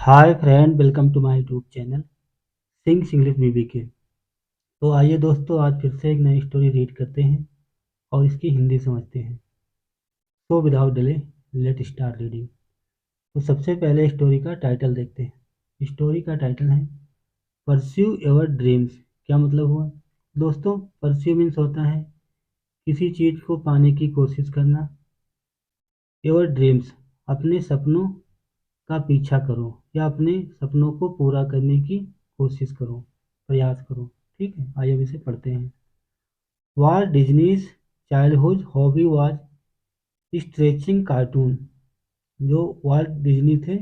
Hi friend, welcome to my YouTube channel sings English BBK. तो आइए दोस्तों, आज फिर से एक नई स्टोरी रीड करते हैं और इसकी हिंदी समझते हैं। So without delay let start reading. तो सबसे पहले स्टोरी का टाइटल देखते हैं। स्टोरी का टाइटल है परस्यू योर ड्रीम्स। क्या मतलब हुआ दोस्तों? परस्यू मीन्स होता है किसी चीज़ को पाने की कोशिश करना। योर ड्रीम्स, अपने सपनों का पीछा करो या अपने सपनों को पूरा करने की कोशिश करो, प्रयास करो। ठीक है, आइए अब इसे पढ़ते हैं। Walt Disney's childhood hobby was stretching cartoon. जो वॉल्ट डिज्नी थे,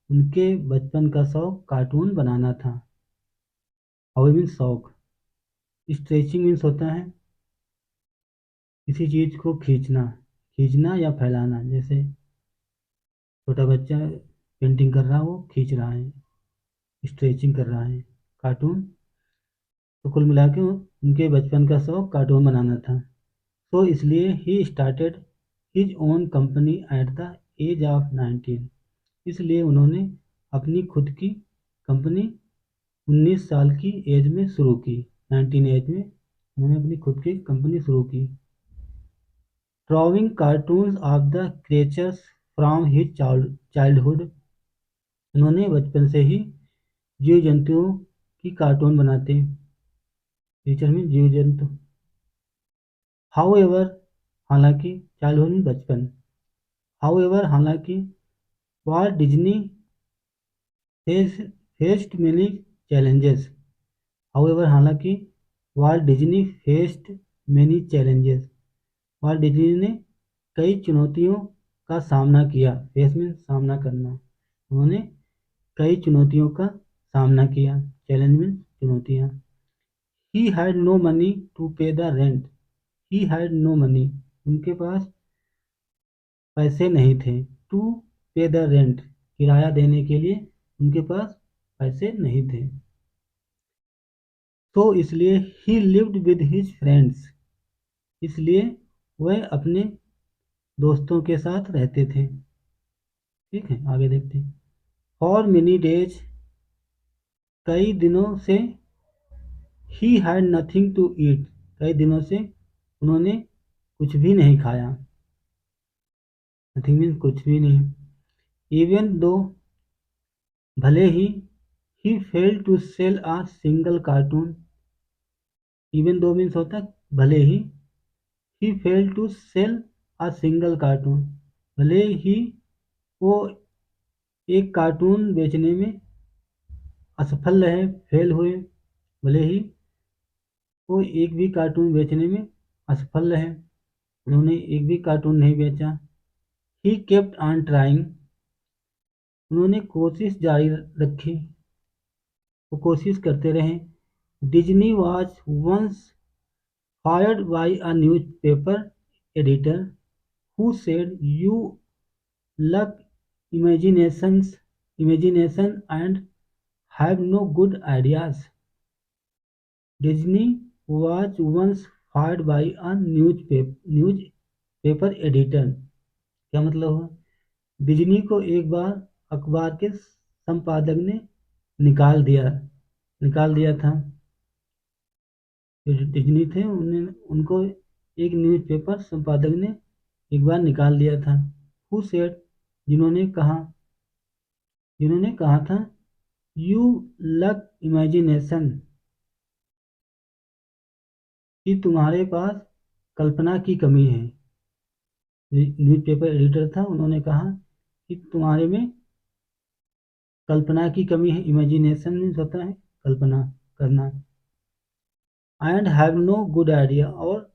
उनके बचपन का शौक कार्टून बनाना था। हॉबी मीन्स शौक। स्ट्रेचिंग मीन्स होता है किसी चीज़ को खींचना, खींचना या फैलाना। जैसे छोटा बच्चा पेंटिंग कर रहा, वो खींच रहा है, स्ट्रेचिंग कर रहा है। कार्टून। तो कुल मिला के उनके बचपन का शौक कार्टून बनाना था। तो इसलिए ही started his own company at the age of 19। इसलिए उन्होंने अपनी खुद की कंपनी 19 साल की एज में शुरू की। 19 एज में उन्होंने अपनी खुद की कंपनी शुरू की। Drawing cartoons of the creatures from his childhood. उन्होंने बचपन से ही जीव जंतुओं की कार्टून बनाते। क्रिएचर में जीव जंतु। हाउएवर, हालांकि, चाइल्डहुड में बचपन। हाउएवर, हालांकि, Walt Disney faced many challenges. However, हालांकि, Walt Disney faced many challenges. Walt Disney ने कई चुनौतियों का सामना किया। फेस में सामना करना। उन्होंने कई चुनौतियों का सामना किया। चैलेंज में चुनौतियाँ। He had no money to pay the rent. He had no money, उनके पास पैसे नहीं थे। टू पे द रेंट, किराया देने के लिए उनके पास पैसे नहीं थे। तो इसलिए ही लिव्ड विद हिज फ्रेंड्स। इसलिए वह अपने दोस्तों के साथ रहते थे। ठीक है, आगे देखते हैं। फॉर मेनी डेज, कई दिनों से। He had nothing to eat, कई दिनों से उन्होंने कुछ भी नहीं खाया। नथिंग मीन्स कुछ भी नहीं। इवन दो, भले ही fail to sell a single cartoon. Even though means होता है भले ही fail to sell a single cartoon. भले ही वो एक कार्टून बेचने में असफल रहे, फेल हुए। भले ही वो एक भी कार्टून बेचने में असफल रहे, उन्होंने एक भी कार्टून नहीं बेचा। ही केप्ट ऑन ट्राइंग, उन्होंने कोशिश जारी रखी, वो कोशिश करते रहे। Disney was once fired by a newspaper editor who said you lack imagination and have no good ideas. Disney was once fired by a newspaper editor। क्या मतलब हुआ? डिज्नी को एक बार अखबार के संपादक ने निकाल दिया था। जो डिज्नी थे, उन्हें उनको एक न्यूज़पेपर संपादक ने एक बार निकाल दिया था। हु सेड, जिन्होंने कहा था यू लक इमेजिनेशन, कि तुम्हारे पास कल्पना की कमी है। न्यूज़पेपर एडिटर था, उन्होंने कहा कि तुम्हारे में कल्पना की कमी है। इमेजिनेशन मीन्स होता है कल्पना करना। And have no good idea, और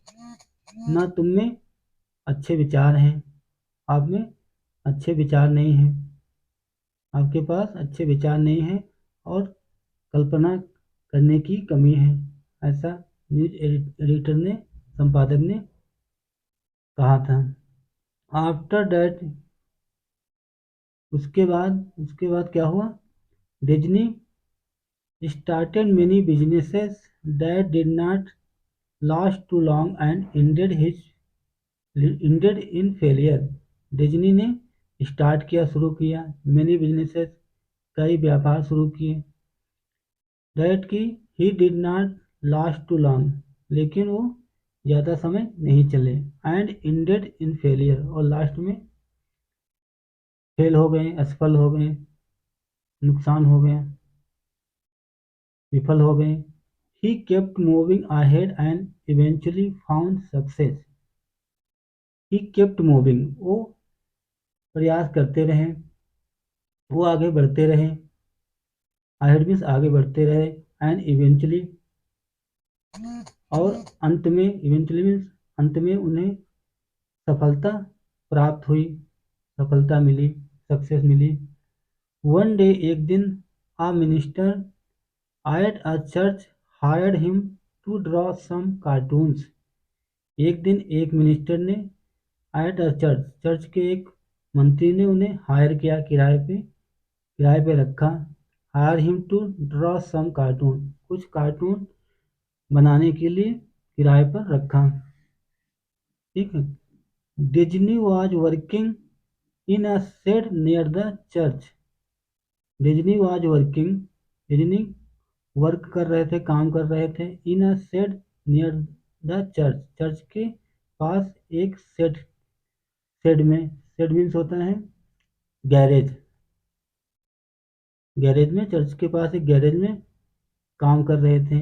ना तुम में अच्छे विचार हैं। आप में अच्छे विचार नहीं हैं, आपके पास अच्छे विचार नहीं हैं और कल्पना करने की कमी है। ऐसा न्यूज एडिटर ने, संपादक ने कहा था। आफ्टर दैट, उसके बाद क्या हुआ? Disney started many businesses that did not last too long and ended in failure. Disney ने शुरू किया मेनी बिजनेसेस, कई व्यापार शुरू किए। दैट कि he did not last too long, लेकिन वो ज़्यादा समय नहीं चले। एंड इंडेड इन फेलियर, और लास्ट में फेल हो गए, असफल हो गए, नुकसान हो गया, विफल हो गए। He kept moving ahead and eventually found success. He kept moving, वो प्रयास करते रहे, वो आगे बढ़ते रहे। अहेड मीन्स आगे बढ़ते रहे। एंड इवेंचुअली, और अंत में, इवेंचुअली मीन्स अंत में उन्हें सफलता प्राप्त हुई, सफलता मिली, सक्सेस मिली। वन डे, एक दिन, a minister at a church hired him to draw some cartoons. एक दिन एक मिनिस्टर ने एट अ चर्च, चर्च के एक मंत्री ने उन्हें हायर किया, किराए पे रखा। Hire him to draw some cartoon, कुछ कार्टून बनाने के लिए किराए पर रखा। ठीक है। Disney was working in a shed near the church. Disney was working, Disney work कर रहे थे, काम कर रहे थे। In a shed near the church, church के पास एक शेड में, शेड मीन्स होता है गैरेज। गैरेज में, चर्च के पास एक गैरेज में काम कर रहे थे।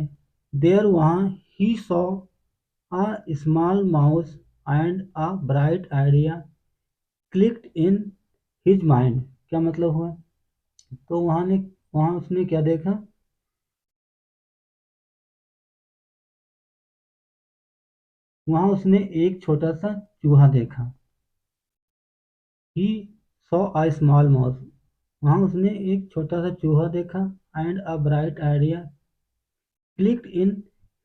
देयर, वहाँ, he saw a small mouse and a bright idea clicked in his mind. क्या मतलब हुआ? तो वहाँ उसने क्या देखा? वहाँ उसने एक छोटा सा चूहा देखा। He saw a small mouse, वहाँ उसने एक छोटा सा चूहा देखा। And a bright idea clicked in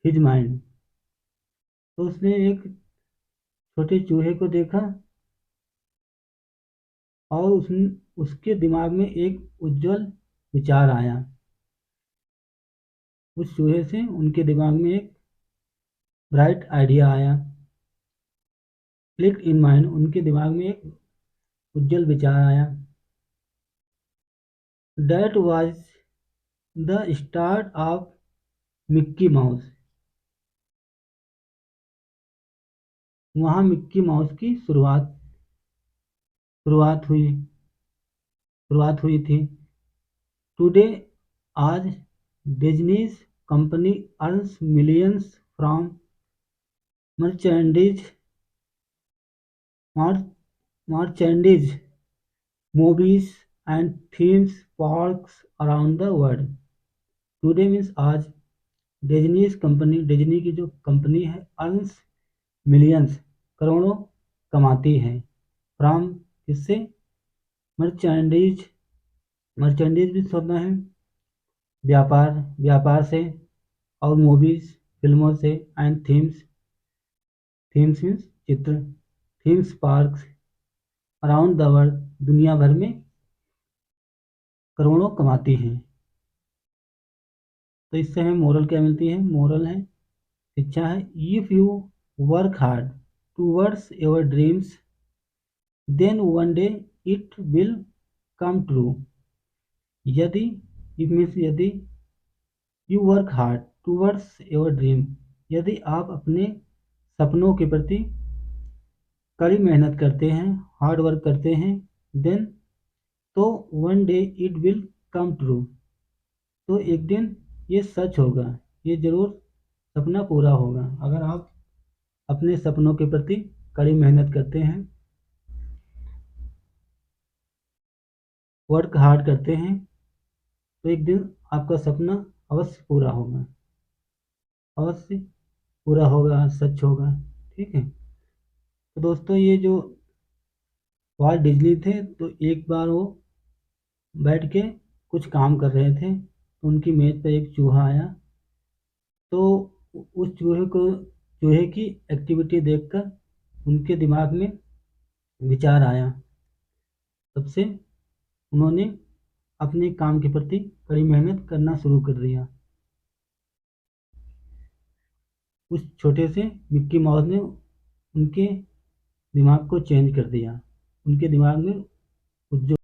his mind, तो उसने एक छोटे चूहे को देखा और उसके दिमाग में एक उज्जवल विचार आया। उस चूहे से उनके दिमाग में एक ब्राइट आइडिया आया। क्लिक इन माइंड, उनके दिमाग में एक उज्जवल विचार आया। That was the start of Mickey mouse, वहाँ मिक्की माउस की शुरुआत हुई शुरुआत हुई थी। टुडे, आज, डिज्नीज company earns millions from merchandise merchandise movies and themes parks around the world. Today means आज, डिज्नी की जो कंपनी है, अर्न्स मिलियंस, करोड़ों कमाती है। फ्रॉम, किससे? मर्चेंडाइज, मर्चेंडाइज भी होता है व्यापार, व्यापार से। और मूवीज, फिल्मों से। एंड थीम्स, थीम्स मीन्स चित्र। Themes parks around the world, दुनिया भर में करोड़ों कमाती हैं। तो इससे हमें मोरल क्या मिलती है? मोरल है, शिक्षा है, if you work hard towards your dreams then one day it will come true. यदि, इफ मीन्स यदि, you work hard towards your dream, यदि आप अपने सपनों के प्रति कड़ी मेहनत करते हैं, हार्ड वर्क करते हैं, देन, तो one day it will come true, तो एक दिन ये सच होगा, ये जरूर सपना पूरा होगा। अगर आप अपने सपनों के प्रति कड़ी मेहनत करते हैं, वर्क हार्ड करते हैं, तो एक दिन आपका सपना अवश्य पूरा होगा, अवश्य पूरा होगा, सच होगा। ठीक है। तो दोस्तों, ये जो वॉल्ट डिज्नी थे, तो एक बार वो बैठ के कुछ काम कर रहे थे, तो उनकी मेज पर एक चूहा आया। तो उस चूहे की एक्टिविटी देखकर उनके दिमाग में विचार आया। तब से उन्होंने अपने काम के प्रति कड़ी मेहनत करना शुरू कर दिया। उस छोटे से मिक्की माउस ने उनके दिमाग को चेंज कर दिया, उनके दिमाग में उज्जवल